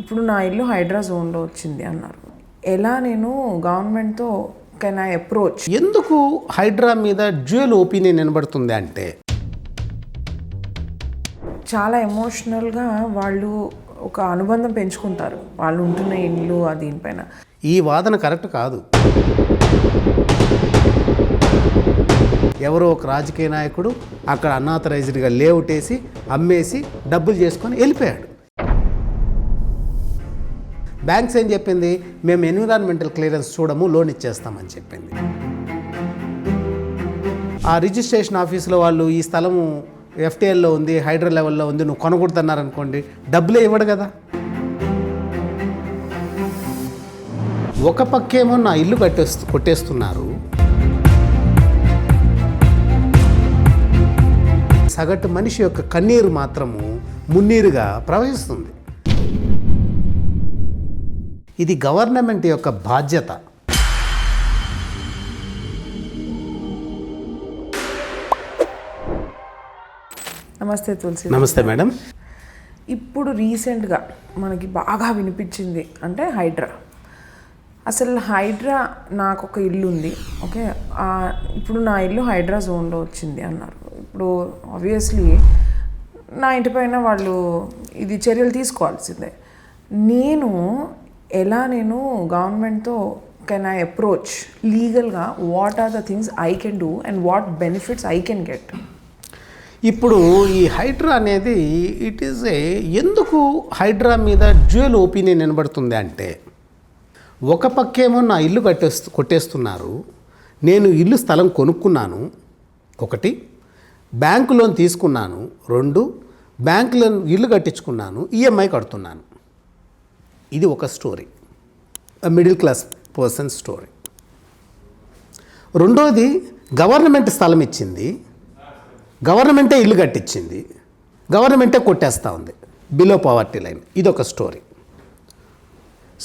ఇప్పుడు నా ఇల్లు హైడ్రా జోన్లో వచ్చింది అన్నారు. ఎలా నేను గవర్నమెంట్తో కెన్ ఐ అప్రోచ్? ఎందుకు హైడ్రా మీద డ్యూయల్ ఒపీనియన్ వినబడుతుంది అంటే చాలా ఎమోషనల్గా వాళ్ళు ఒక అనుబంధం పెంచుకుంటారు, వాళ్ళు ఉంటున్న ఇల్లు దీనిపైన. ఈ వాదన కరెక్ట్ కాదు. ఎవరో ఒక రాజకీయ నాయకుడు అక్కడ అన్ఆథరైజ్డ్గా లేఅవుట్ వేసి అమ్మేసి డబ్బులు చేసుకొని వెళ్ళిపోయాడు. బ్యాంక్స్ ఏం చెప్పింది, మేము ఎన్విరాన్మెంటల్ క్లియరెన్స్ చూడము, లోన్ ఇచ్చేస్తామని చెప్పింది. ఆ రిజిస్ట్రేషన్ ఆఫీసులో వాళ్ళు ఈ స్థలము ఎఫ్టీఎల్లో ఉంది, హైడ్రా లెవెల్లో ఉంది, నువ్వు కొనకూడదన్నారనుకోండి, డబ్బులే ఇవ్వడు కదా. ఒక పక్కేమో నా ఇల్లు కొట్టేస్తున్నారు, సగటు మనిషి యొక్క కన్నీరు మాత్రము మున్నీరుగా ప్రవహిస్తుంది. ఇది గవర్నమెంట్ యొక్క బాధ్యత. నమస్తే తులసి. నమస్తే మేడం. ఇప్పుడు రీసెంట్గా మనకి బాగా వినిపించింది అంటే హైడ్రా. అసలు హైడ్రా, నాకు ఒక ఇల్లు ఉంది, ఓకే, ఇప్పుడు నా ఇల్లు హైడ్రా జోన్లో వచ్చింది అన్నారు. ఇప్పుడు ఆబ్వియస్లీ నా ఇంటిపైన వాళ్ళు ఇది చర్యలు తీసుకోవాల్సిందే. నేను గవర్నమెంట్తో కెన్ ఐ అప్రోచ్ లీగల్గా? What are the things I can do and what benefits I can get? ఇప్పుడు ఈ హైడ్రా అనేది ఎందుకు హైడ్రా మీద డ్యూయల్ ఒపీనియన్ వినబడుతుంది అంటే, ఒక పక్కేమో నా ఇల్లు కొట్టేస్తున్నారు, నేను ఇల్లు స్థలం కొనుక్కున్నాను, ఒకటి, బ్యాంకు లోన్ తీసుకున్నాను, రెండు, బ్యాంకు లోన్ ఇల్లు కట్టించుకున్నాను, ఈఎంఐ కడుతున్నాను. ఇది ఒక story, middle class person story. రెండోది, గవర్నమెంట్ స్థలం ఇచ్చింది, గవర్నమెంటే ఇల్లు కట్టించింది, గవర్నమెంటే కొట్టేస్తూ ఉంది, బిలో పావర్టీ లైన్. ఇదొక స్టోరీ.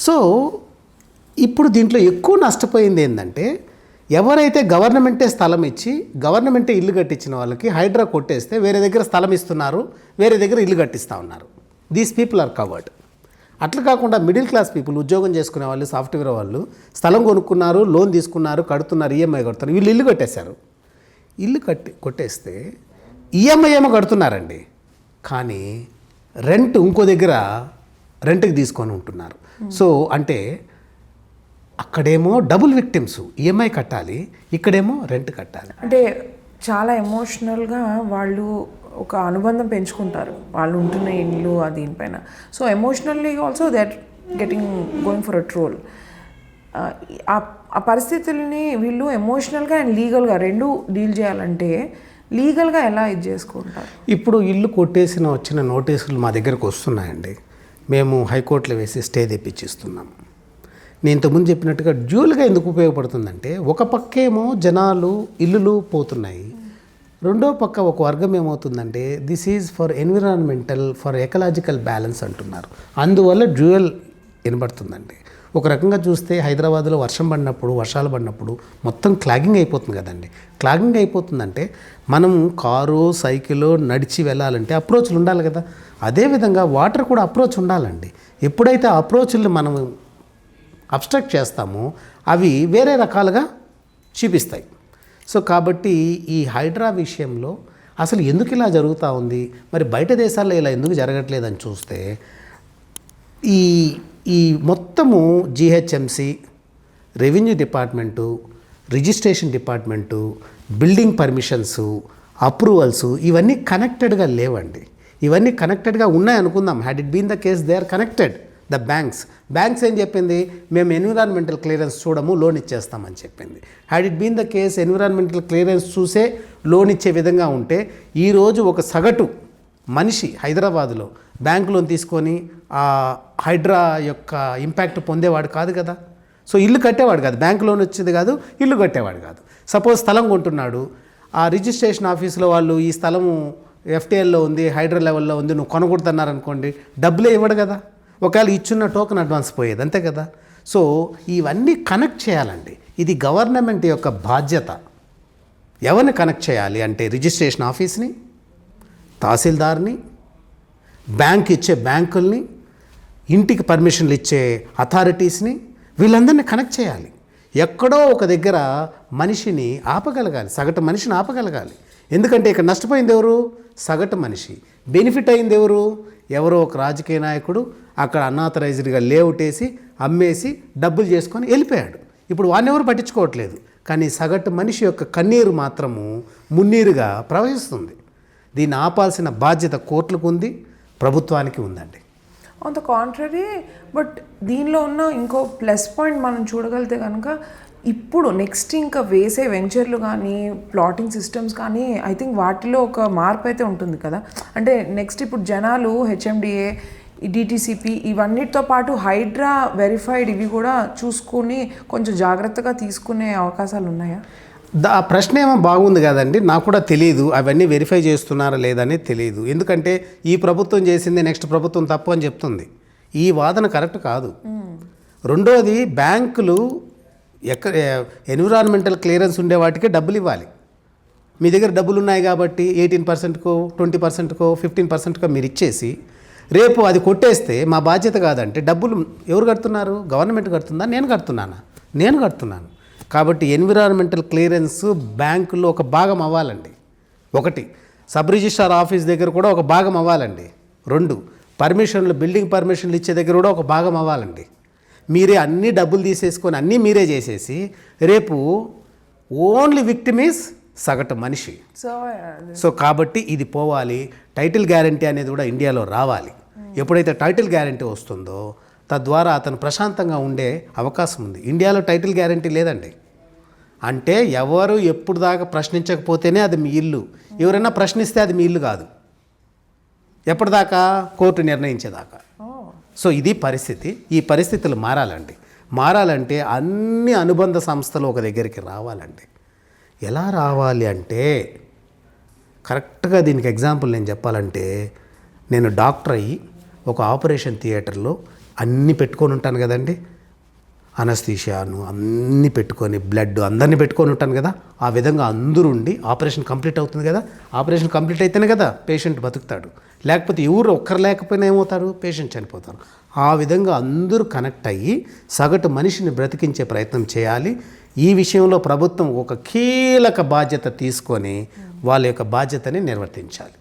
సో ఇప్పుడు దీంట్లో ఎక్కువ నష్టపోయింది ఏంటంటే, ఎవరైతే గవర్నమెంటే స్థలం ఇచ్చి గవర్నమెంటే ఇల్లు కట్టించిన వాళ్ళకి హైడ్రా కొట్టేస్తే వేరే దగ్గర స్థలం ఇస్తున్నారు, వేరే దగ్గర ఇల్లు కట్టిస్తూ ఉన్నారు. These people are covered. అట్లా కాకుండా మిడిల్ క్లాస్ పీపుల్, ఉద్యోగం చేసుకునే వాళ్ళు, సాఫ్ట్వేర్ వాళ్ళు స్థలం కొనుక్కున్నారు, లోన్ తీసుకున్నారు, కడుతున్నారు, ఈఎంఐ కడుతున్నారు. వీళ్ళు ఇల్లు కట్టేశారు. ఇల్లు కొట్టేస్తే ఈఎంఐ ఏమో కడుతున్నారండి, కానీ రెంట్ ఇంకో దగ్గర రెంట్కి తీసుకొని ఉంటున్నారు. సో అంటే అక్కడేమో డబుల్ విక్టిమ్స్, ఈఎంఐ కట్టాలి, ఇక్కడేమో రెంట్ కట్టాలి. అంటే చాలా ఎమోషనల్గా వాళ్ళు ఒక అనుబంధం పెంచుకుంటారు, వాళ్ళు ఉంటున్న ఇల్లు దీనిపైన. So emotionally also they are going for a troll. ఆ పరిస్థితుల్ని వీళ్ళు ఎమోషనల్గా అండ్ లీగల్గా రెండు డీల్ చేయాలంటే లీగల్గా ఎలా ఇది చేసుకుంటారు? ఇప్పుడు ఇల్లు వచ్చిన నోటీసులు మా దగ్గరకు వస్తున్నాయండి. మేము హైకోర్టులో వేసి స్టే తెప్పించిస్తున్నాం. నేను ఇంతకుముందు చెప్పినట్టుగా డ్యూయల్గా ఎందుకు ఉపయోగపడుతుందంటే, ఒక పక్కేమో జనాలు ఇల్లులు పోతున్నాయి, రెండో పక్క ఒక వర్గం ఏమవుతుందంటే this is for environmental, for ecological balance అంటున్నారు. అందువల్ల డ్యూయల్ వినబడుతుందండి. ఒక రకంగా చూస్తే హైదరాబాద్లో వర్షాలు పడినప్పుడు మొత్తం క్లాగింగ్ అయిపోతుంది కదండి. క్లాగింగ్ అయిపోతుందంటే మనం కారు, సైకిల్, నడిచి వెళ్ళాలంటే అప్రోచ్లు ఉండాలి కదా. అదేవిధంగా వాటర్ కూడా అప్రోచ్ ఉండాలండి. ఎప్పుడైతే ఆ అప్రోచ్లు మనం అబ్స్ట్రక్ట్ చేస్తామో అవి వేరే రకాలుగా చూపిస్తాయి. సో కాబట్టి ఈ హైడ్రా విషయంలో అసలు ఎందుకు ఇలా జరుగుతూ ఉంది, మరి బయట దేశాల్లో ఇలా ఎందుకు జరగట్లేదని చూస్తే, ఈ మొత్తము GHMC, revenue department, registration department, building permissions, approvals ఇవన్నీ కనెక్టెడ్గా లేవండి. ఇవన్నీ కనెక్టెడ్గా ఉన్నాయనుకుందాం. Had it been the case they are connected. The banks ఏం చెప్పింది, మేము ఎన్విరాన్మెంటల్ క్లియరెన్స్ చూడము, లోన్ ఇచ్చేస్తామని చెప్పింది. Had it been the case environmental clearance చూసే లోన్ ఇచ్చే విధంగా ఉంటే ఈరోజు ఒక సగటు మనిషి హైదరాబాదులో బ్యాంక్ లోన్ తీసుకొని ఆ హైడ్రా యొక్క ఇంపాక్ట్ పొందేవాడు కాదు కదా. సో ఇల్లు కట్టేవాడు కాదు, బ్యాంక్ లోన్ వచ్చేది కాదు, ఇల్లు కట్టేవాడు కాదు. సపోజ్ స్థలం కొంటున్నాడు, ఆ రిజిస్ట్రేషన్ ఆఫీస్లో వాళ్ళు ఈ స్థలము ఎఫ్టీఎల్లో ఉంది, హైడ్రా లెవెల్లో ఉంది, నువ్వు కొనకూడదన్నారనుకోండి, డబ్బులే ఇవ్వడు కదా. ఒకవేళ ఇచ్చున్న టోకెన్ అడ్వాన్స్ పోయేది, అంతే కదా. సో ఇవన్నీ కనెక్ట్ చేయాలండి. ఇది గవర్నమెంట్ యొక్క బాధ్యత. ఎవరిని కనెక్ట్ చేయాలి అంటే రిజిస్ట్రేషన్ ఆఫీస్ని, తహసీల్దార్ని, బ్యాంక్ ఇచ్చే బ్యాంకుల్ని, ఇంటికి పర్మిషన్లు ఇచ్చే అథారిటీస్ని వీళ్ళందరినీ కనెక్ట్ చేయాలి. ఎక్కడో ఒక దగ్గర మనిషిని ఆపగలగాలి, సగటు మనిషిని ఆపగలగాలి. ఎందుకంటే ఇక్కడ నష్టపోయింది ఎవరు? సగటు మనిషి. బెనిఫిట్ అయింది ఎవరు? ఎవరో ఒక రాజకీయ నాయకుడు అక్కడ అన్ఆథరైజ్డ్గా లేఅవుట్ వేసి అమ్మేసి డబ్బులు చేసుకొని వెళ్ళిపోయాడు. ఇప్పుడు వాడిని ఎవరు పట్టించుకోవట్లేదు. కానీ సగటు మనిషి యొక్క కన్నీరు మాత్రము మున్నీరుగా ప్రవహిస్తుంది. దీన్ని ఆపాల్సిన బాధ్యత కోర్టులకు ఉంది, ప్రభుత్వానికి ఉందండి. ఆన్ ద కాంట్రరీ, బట్ దీనిలో ఉన్న ఇంకో ప్లస్ పాయింట్ మనం చూడగలిగితే కనుక ఇప్పుడు నెక్స్ట్ ఇంకా వేసే వెంచర్లు కానీ ప్లాటింగ్ సిస్టమ్స్ కానీ ఐ థింక్ వాటిలో ఒక మార్పు అయితే ఉంటుంది కదా. అంటే నెక్స్ట్ ఇప్పుడు జనాలు హెచ్ఎండిఏ, డిటిసిపి ఇవన్నిటితో పాటు హైడ్రా వెరిఫైడ్ ఇవి కూడా చూసుకుని కొంచెం జాగ్రత్తగా తీసుకునే అవకాశాలు ఉన్నాయా? ఆ ప్రశ్న ఏమో బాగుంది కదండి. నాకు కూడా తెలియదు అవన్నీ వెరిఫై చేస్తున్నారా లేదని తెలియదు. ఎందుకంటే ఈ ప్రభుత్వం చేసింది నెక్స్ట్ ప్రభుత్వం తప్పు అని చెప్తుంది. ఈ వాదన కరెక్ట్ కాదు. రెండోది, బ్యాంకులు ఎన్విరాన్మెంటల్ క్లియరెన్స్ ఉండే వాటికి డబ్బులు ఇవ్వాలి. మీ దగ్గర డబ్బులు ఉన్నాయి కాబట్టి 18%కో 20%కో 15%కో మీరు ఇచ్చేసి రేపు అది కొట్టేస్తే మా బాధ్యత కాదంటే డబ్బులు ఎవరు కడుతున్నారు? గవర్నమెంట్ కడుతుందా? నేను కడుతున్నానా? నేను కడుతున్నాను. కాబట్టి ఎన్విరాన్మెంటల్ క్లియరెన్స్ బ్యాంకుల్లో ఒక భాగం అవ్వాలండి. ఒకటి, సబ్ రిజిస్ట్రార్ ఆఫీస్ దగ్గర కూడా ఒక భాగం అవ్వాలండి. రెండు, పర్మిషన్లు, బిల్డింగ్ పర్మిషన్లు ఇచ్చే దగ్గర కూడా ఒక భాగం అవ్వాలండి. మీరే అన్ని డబ్బులు తీసేసుకొని అన్నీ మీరే చేసేసి రేపు ఓన్లీ విక్టిమ్ ఈజ్ సగటు మనిషి. సో కాబట్టి ఇది పోవాలి. టైటిల్ గ్యారంటీ అనేది కూడా ఇండియాలో రావాలి. ఎప్పుడైతే టైటిల్ గ్యారంటీ వస్తుందో తద్వారా అతను ప్రశాంతంగా ఉండే అవకాశం ఉంది. ఇండియాలో టైటిల్ గ్యారంటీ లేదండి. అంటే ఎవరు ఎప్పుడు దాకా ప్రశ్నించకపోతేనే అది మీ ఇల్లు. ఎవరైనా ప్రశ్నిస్తే అది మీ ఇల్లు కాదు. ఎప్పటిదాకా? కోర్టు నిర్ణయించేదాకా. సో ఇది పరిస్థితి. ఈ పరిస్థితులు మారాలండి. మారాలంటే అన్ని అనుబంధ సంస్థలు ఒక దగ్గరికి రావాలండి. ఎలా రావాలి అంటే, కరెక్ట్గా దీనికి ఎగ్జాంపుల్ నేను చెప్పాలంటే, నేను డాక్టర్ అయ్యి ఒక ఆపరేషన్ థియేటర్లో అన్నీ పెట్టుకొని ఉంటాను కదండి. అనస్థీషియాను అన్నీ పెట్టుకొని, బ్లడ్ అందరినీ పెట్టుకొని ఉంటాను కదా. ఆ విధంగా అందరూ ఉండి ఆపరేషన్ కంప్లీట్ అవుతుంది కదా. ఆపరేషన్ కంప్లీట్ అయితేనే కదా పేషెంట్ బతుకుతాడు. లేకపోతే ఎవరు ఒక్కరు లేకపోయినా ఏమవుతారు? పేషెంట్ చనిపోతారు. ఆ విధంగా అందరూ కనెక్ట్ అయ్యి సగటు మనిషిని బ్రతికించే ప్రయత్నం చేయాలి. ఈ విషయంలో ప్రభుత్వం ఒక కీలక బాధ్యత తీసుకొని వాళ్ళ యొక్క బాధ్యతని నిర్వర్తించాలి.